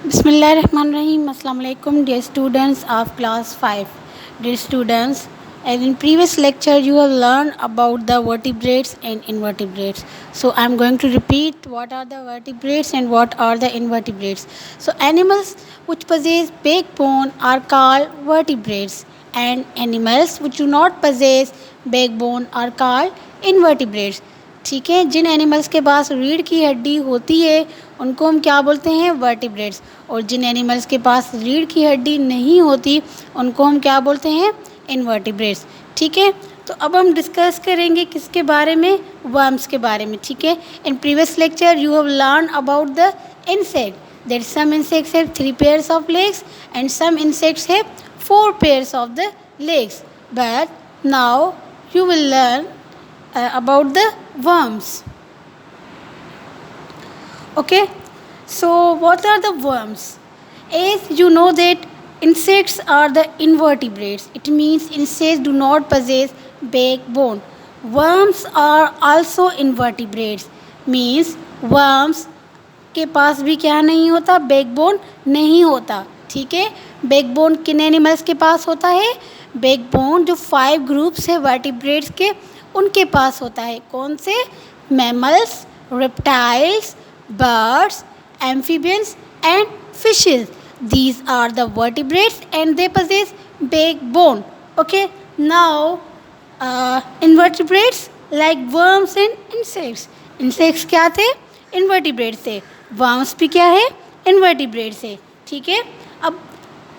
Bismillahirrahmanirrahim. Assalamu alaikum, dear students of class 5. Dear students, as in previous lecture you have learned about the vertebrates and invertebrates. So I am going to repeat what are the vertebrates and what are the invertebrates. So animals which possess backbone are called vertebrates, and animals which do not possess backbone are called invertebrates. ठीक है, जिन animals के पास रीढ़ की हड्डी होती है उनको हम क्या बोलते हैं, वर्टिब्रेट्स, और जिन एनिमल्स के पास रीढ़ की हड्डी नहीं होती उनको हम क्या बोलते हैं, इनवर्टिब्रेट्स। ठीक है, तो अब हम डिस्कस करेंगे किसके बारे में, वर्म्स के बारे में। ठीक है, in previous lecture you have learn about the insect, that some insects have 3 pairs of legs and some insects have 4 pairs of the legs, but now you will learn about the worms. Okay, so what are the worms? As you know that insects are the invertebrates, it means insects do not possess backbone. Worms are also invertebrates, means worms के पास भी क्या नहीं होता, backbone नहीं होता। ठीक है, backbone किन एनिमल्स के पास होता है, बैकबोन जो 5 ग्रुप्स है वर्टिब्रेट्स के उनके पास होता है। कौन से, mammals, reptiles, birds, amphibians and fishes. These are the vertebrates and they possess backbone. Okay, now invertebrates like worms and insects. Insects क्या थे, invertebrates थे, worms भी क्या है, invertebrates है। ठीक है, अब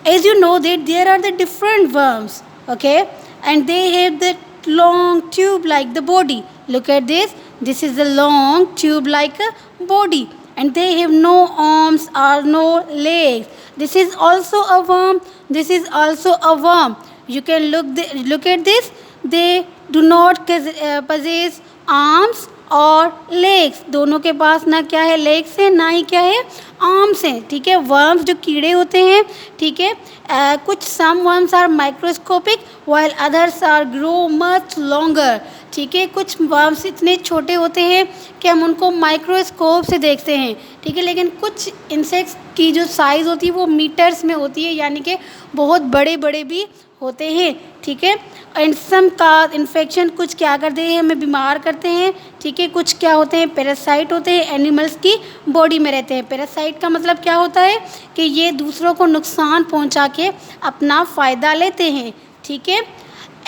as you know that there are the different worms, okay, and they have the long tube like the body. Look at this, this is the long tube like a body, and they have no arms or no legs. This is also a worm, this is also a worm. You can look at this, they do not possess arms और legs, दोनों के पास ना क्या है, legs है, ना ही क्या है, आर्म्स हैं। ठीक है, वर्म्स जो कीड़े होते हैं, ठीक है, कुछ some worms are microscopic while others are grow much longer. ठीक है, कुछ वर्म्स इतने छोटे होते हैं कि हम उनको माइक्रोस्कोप से देखते हैं। ठीक है, लेकिन कुछ इंसेक्ट्स की जो साइज़ होती है वो मीटर्स में होती है, यानी कि बहुत बड़े बड़े भी होते हैं। ठीक है, एंड सम का इन्फेक्शन, कुछ क्या करते हैं, हमें बीमार करते हैं। ठीक है, कुछ क्या होते हैं, पैरासाइट होते हैं, एनिमल्स की बॉडी में रहते हैं। पैरासाइट का मतलब क्या होता है कि ये दूसरों को नुकसान पहुंचा के अपना फ़ायदा लेते हैं। ठीक है,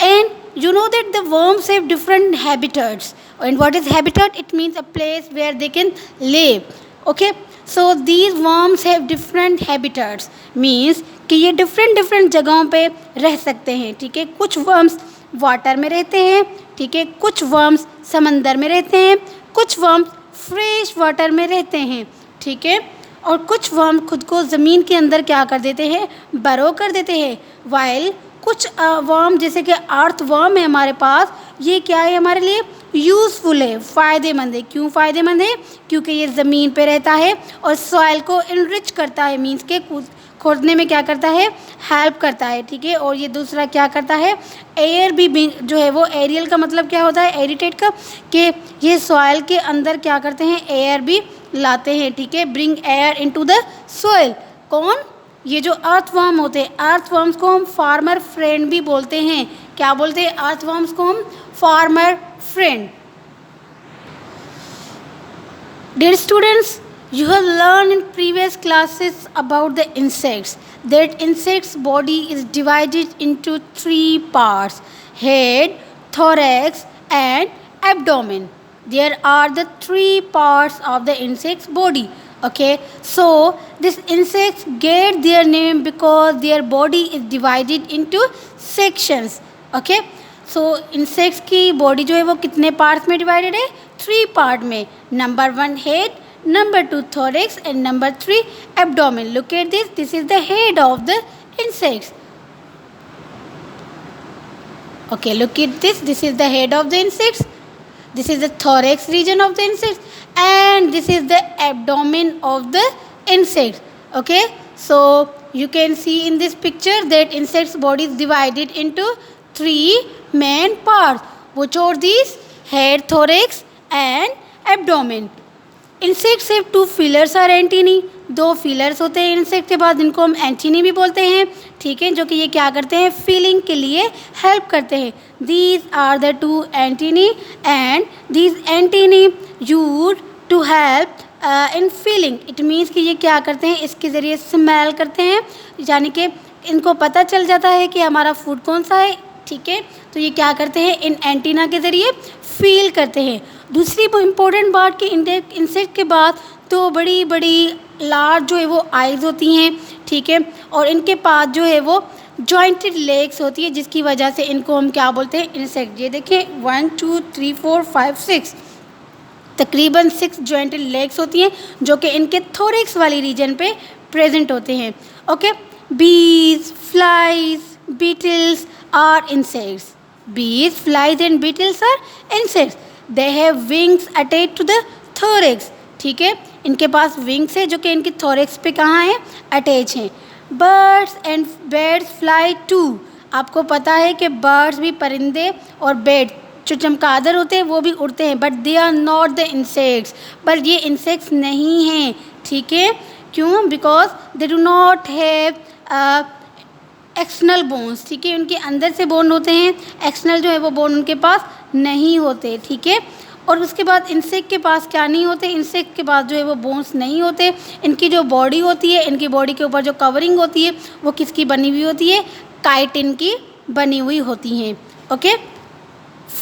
and you know that the worms have different habitats, and what is habitat, it means a place where they can live. Okay, so these worms have different habitats, means कि ये डिफरेंट जगहों पे रह सकते हैं। ठीक है, कुछ वर्म्स वाटर में रहते हैं, ठीक है, कुछ वर्म्स समंदर में रहते हैं, कुछ वर्म्स फ्रेश वाटर में रहते हैं। ठीक है, और कुछ वर्म खुद को ज़मीन के अंदर क्या कर देते हैं, बरो कर देते हैं। वाइल कुछ वर्म जैसे कि अर्थ वर्म है हमारे पास, ये क्या है, हमारे लिए यूज़फुल है, फ़ायदेमंद है। क्यों फ़ायदेमंद है, क्योंकि ये ज़मीन पे रहता है और सॉइल को इनरिच करता है, मीन्स के खोदने में क्या करता है, हेल्प करता है। ठीक है, और ये दूसरा क्या करता है, एयर भी जो है वो, एरियल का मतलब क्या होता है, एरिटेट का, कि ये सॉइल के अंदर क्या करते हैं, एयर भी लाते हैं। ठीक है, bring air into the soil. कौन, ये जो अर्थवर्म होते हैं, अर्थवर्म्स को हम फार्मर फ्रेंड भी बोलते हैं। क्या बोलते हैं, अर्थवर्म्स को हम farmer friend. Dear students, you have learned in previous classes about the insects, that insects body is divided into 3 parts, head, thorax and abdomen. There are the 3 parts of the insect's body. Okay, so these insects get their name because their body is divided into sections. Okay, so insects की body जो है वो कितने parts में divided है, 3 part में। Number 1 head, number 2 thorax and number 3 abdomen. Look at this, this is the head of the insects. Okay, look at this, this is the head of the insects, this is the thorax region of the insects, and this is the abdomen of the insects. Okay, so you can see in this picture that insects body is divided into 3 main parts. Which are these, head, thorax and abdomen. Insects have two feelers are antennae, दो feelers होते हैं insect के बाद, जिनको हम antennae भी बोलते हैं, ठीक है, जो कि ये क्या करते हैं, फीलिंग के लिए हेल्प करते हैं. These are the two antennae and these antennae use to help in feeling. It means कि ये क्या करते हैं, इसके ज़रिए स्मेल करते हैं, यानी कि इनको पता चल जाता है कि हमारा फूड कौन सा है, ठीक है. तो ये क्या करते हैं, इन एंटीना के ज़रिए फील करते हैं. दूसरी इम्पोर्टेंट बात कि इंसेक्ट के बाद तो बड़ी बड़ी लार्ज जो है वो आइज़ होती हैं, ठीक है, और इनके पास जो है वो जॉइंटेड लेग्स होती है, जिसकी वजह से इनको हम क्या बोलते हैं, इंसेक्ट. ये देखिए 1 2 3 4 5 6 तकरीबन 6 जॉइंटेड लेग्स होती हैं, जो कि इनके थोरिक्स वाली रीजन पे प्रेजेंट होते हैं. Okay, bees, flies, beetles are insects. Bees, flies and beetles are insects. They have wings attached to the thorax. ठीक है, इनके पास विंग्स है जो कि इनके थोरेक्स पे कहाँ है, अटैच हैं. Birds and birds fly too. आपको पता है कि बर्ड्स भी, परिंदे और बेड जो चमगादड़ होते हैं वो भी उड़ते हैं, but they are not the insects. पर ये इंसेक्ट्स नहीं हैं, ठीक है. क्यों? Because they do not have external bones, ठीक है, उनके अंदर से बोन होते हैं, एक्सटर्नल जो है वो बोन उनके पास नहीं होते, ठीक है. और उसके बाद इंसेक्ट के पास क्या नहीं होते, इंसेक्ट के पास जो है वो बोन्स नहीं होते. इनकी जो बॉडी होती है, इनकी बॉडी के ऊपर जो कवरिंग होती है वो किसकी बनी हुई होती है, काइटिन की बनी हुई होती हैं. ओके,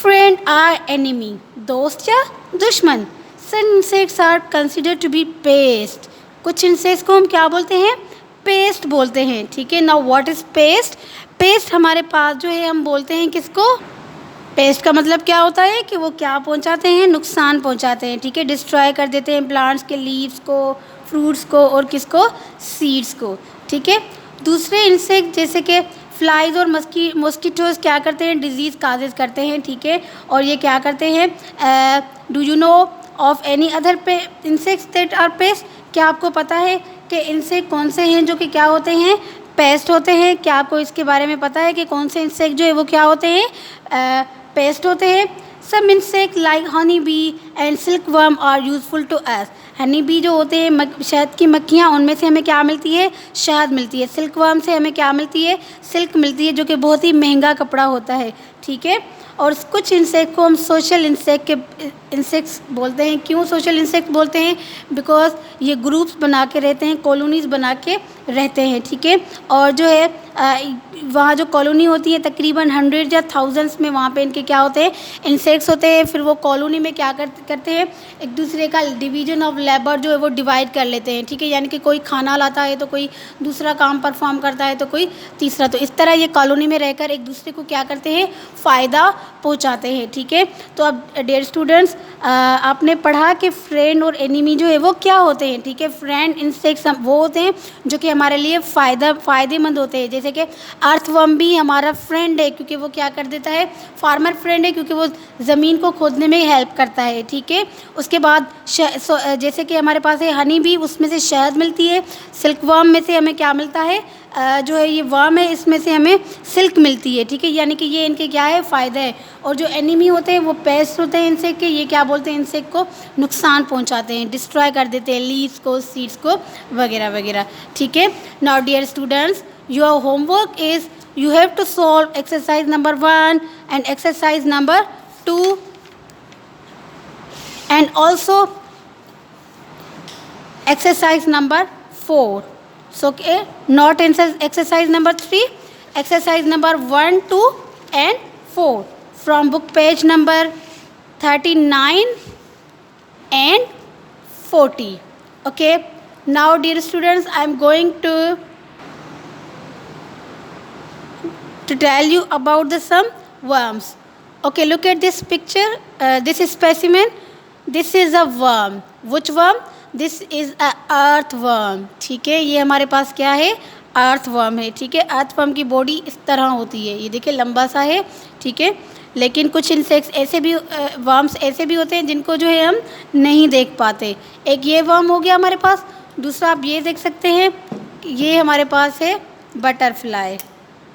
फ्रेंड आर एनिमी, दोस्त या दुश्मन. Some insects are considered to be pest. कुछ इंसेक्ट्स को हम क्या बोलते हैं, पेस्ट बोलते हैं, ठीक है. Now what is paste? Paste हमारे पास जो है हम बोलते हैं किसको, पेस्ट का मतलब क्या होता है कि वो क्या पहुंचाते हैं, नुकसान पहुंचाते हैं, ठीक है, डिस्ट्रॉय कर देते हैं प्लांट्स के लीव्स को, फ्रूट्स को और किसको, सीड्स को, ठीक है. दूसरे इंसेक्ट जैसे कि फ्लाइज और मॉस्किटोज क्या करते हैं, डिजीज़ काजेज करते हैं, ठीक है. और ये क्या करते हैं, do you know of any other insects that are pest? क्या आपको पता है कि इंसेक्ट कौन से हैं जो कि क्या होते हैं, पेस्ट होते हैं? क्या आपको इसके बारे में पता है कि कौन से इंसेक्ट जो है वो क्या होते हैं, पेस्ट होते हैं? Some insect like honey bee and silkworm are useful to us. Honey bee जो होते हैं शहद की मक्खियाँ, उनमें से हमें क्या मिलती है, शहद मिलती है. सिल्क वर्म से हमें क्या मिलती है, सिल्क मिलती है, जो कि बहुत ही महंगा कपड़ा होता है, ठीक है. और कुछ इंसेक्ट को हम सोशल इंसेक्ट्स बोलते हैं. क्यों सोशल इंसेक्ट बोलते हैं? बिकॉज ये ग्रुप्स बना के रहते हैं, कॉलोनीज़ बना के रहते हैं, ठीक है. और जो है वहाँ जो कॉलोनी होती है तकरीबन 100 या 1000s में, वहाँ पे इनके क्या होते हैं, इंसेक्ट्स होते हैं. फिर वो कॉलोनी में क्या करते हैं, एक दूसरे का डिवीजन ऑफ लेबर जो है वो डिवाइड कर लेते हैं, ठीक है. यानी कि कोई खाना लाता है तो कोई दूसरा काम परफॉर्म करता है तो कोई तीसरा. तो इस तरह ये कॉलोनी में रहकर एक दूसरे को क्या करते हैं, फ़ायदा पहुँचाते हैं, ठीक है. तो अब डियर स्टूडेंट्स, आपने पढ़ा कि फ्रेंड और एनिमी जो है वो क्या होते हैं, ठीक है. फ्रेंड इंसेक्ट्स वो होते हैं जो कि हमारे लिए फ़ायदेमंद होते हैं. जैसे कि अर्थवर्म भी हमारा फ्रेंड है क्योंकि वो क्या कर देता है, फार्मर फ्रेंड है क्योंकि वो ज़मीन को खोदने में हेल्प करता है, ठीक है. उसके बाद जैसे कि हमारे पास है हनी बी, उसमें से शहद मिलती है. सिल्क वर्म में से हमें क्या मिलता है, जो है ये वर्म है, इसमें से हमें सिल्क मिलती है, ठीक है. यानी कि ये इनके क्या है, फ़ायदा है. और जो एनिमी होते हैं वो पेस्ट होते हैं इंसेक्ट के. ये क्या बोलते हैं, इंसेक्ट को नुकसान पहुंचाते हैं, डिस्ट्रॉय कर देते हैं लीव्स को, सीड्स को वगैरह वगैरह, ठीक है. Now dear students, your homework is you have to solve exercise number 1 and exercise number 2 and also exercise number 4. So okay, not exercise number 3, exercise number 1, 2 and 4 from book page number 39 and 40. Okay, now dear students, I am going to tell you about the some worms. Okay, look at this picture. This is specimen. This is a worm. Which worm? This is a earthworm. ठीक है, ये हमारे पास क्या है, earthworm है, ठीक है. earthworm की बॉडी इस तरह होती है, ये देखिए लंबा सा है, ठीक है. लेकिन कुछ इंसेक्ट्स ऐसे भी, वर्म्स ऐसे भी होते हैं जिनको जो है हम नहीं देख पाते. एक ये वर्म हो गया हमारे पास. दूसरा आप ये देख सकते हैं, ये हमारे पास है बटरफ्लाई,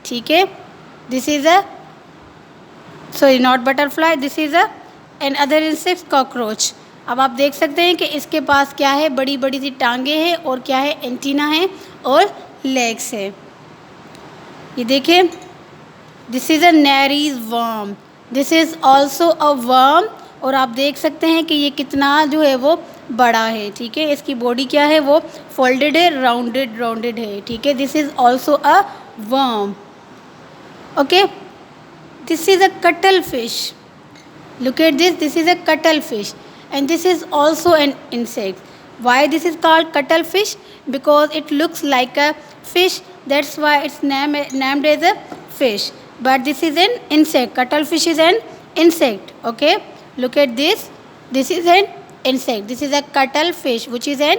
ठीक है. This is a, sorry, not butterfly, this is a another insect, cockroach. अब आप देख सकते हैं कि इसके पास क्या है, बड़ी बड़ी सी टांगे हैं और क्या है, एंटीना है और लेग्स है। ये देखिए, this is a Nereis worm, this is also a worm. और आप देख सकते हैं कि ये कितना जो है वो बड़ा है, ठीक है। इसकी बॉडी क्या है, वो फोल्डेड है, राउंडेड राउंडेड है, ठीक है। This is also a worm. Okay, this is a cuttle fish. Look at this, this is a cuttlefish and this is also an insect. Why this is called cuttlefish? Because it looks like a fish, that's why it's named as a fish. But this is an insect. Cuttlefish is an insect. Okay, look at this, this is an insect. This is a cuttlefish which is an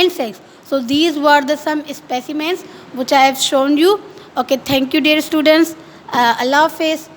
insect. So these were the some specimens which I have shown you. Okay, thank you dear students. Allah Hafiz.